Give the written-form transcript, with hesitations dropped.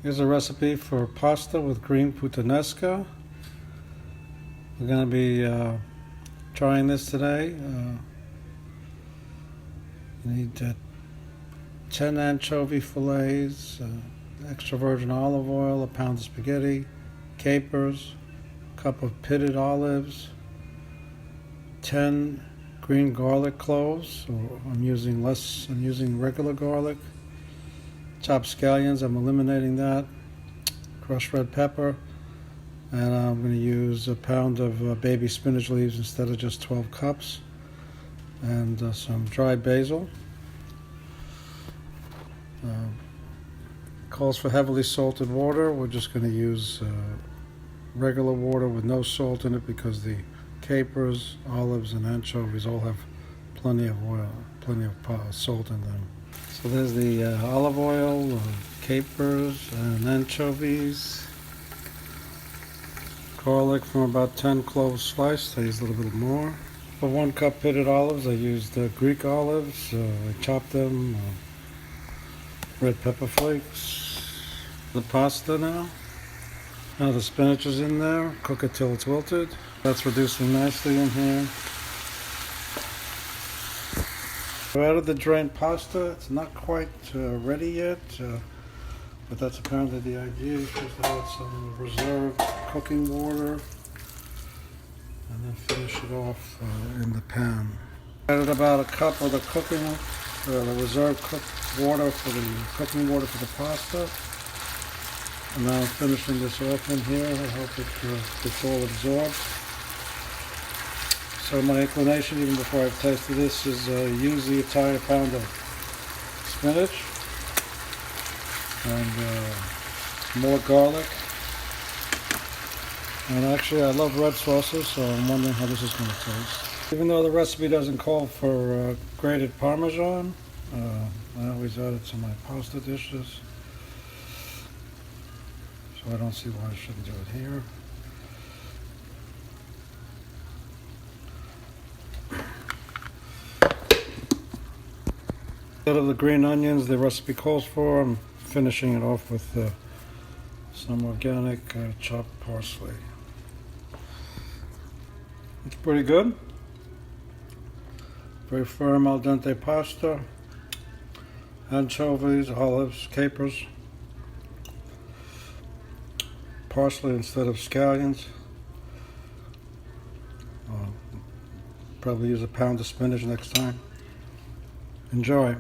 Here's a recipe for pasta with green puttanesca. We're going to be trying this today. You need 10 anchovy fillets, extra virgin olive oil, a pound of spaghetti, capers, a cup of pitted olives, 10 green garlic cloves, or I'm using regular garlic, chopped scallions, I'm eliminating that, crushed red pepper, and I'm going to use a pound of baby spinach leaves instead of just 12 cups, and some dried basil. Calls for heavily salted water. We're just going to use regular water with no salt in it because the capers, olives, and anchovies all have plenty of oil, plenty of salt in them. So there's the olive oil, capers, and anchovies. Garlic from about 10 cloves sliced. I used a little bit more. For 1 cup pitted olives, I used Greek olives. I chopped them. Red pepper flakes. The pasta now. Now the spinach is in there. Cook it till it's wilted. That's reducing nicely in here. I added the drained pasta. It's not quite ready yet, but that's apparently the idea. You're supposed to add some reserved cooking water and then finish it off in the pan. Added about a cup of the reserved cooked water for the cooking water for the pasta. And now I'm finishing this off in here. I hope it gets all absorbed. So my inclination, even before I've tasted this, is use the entire pound of spinach and more garlic. And actually, I love red sauces, so I'm wondering how this is going to taste. Even though the recipe doesn't call for grated Parmesan, I always add it to my pasta dishes. So I don't see why I shouldn't do it here. Instead of the green onions the recipe calls for, I'm finishing it off with some organic chopped parsley. It's pretty good. Very firm al dente pasta. Anchovies, olives, capers. Parsley instead of scallions. Probably use a pound of spinach next time. Enjoy.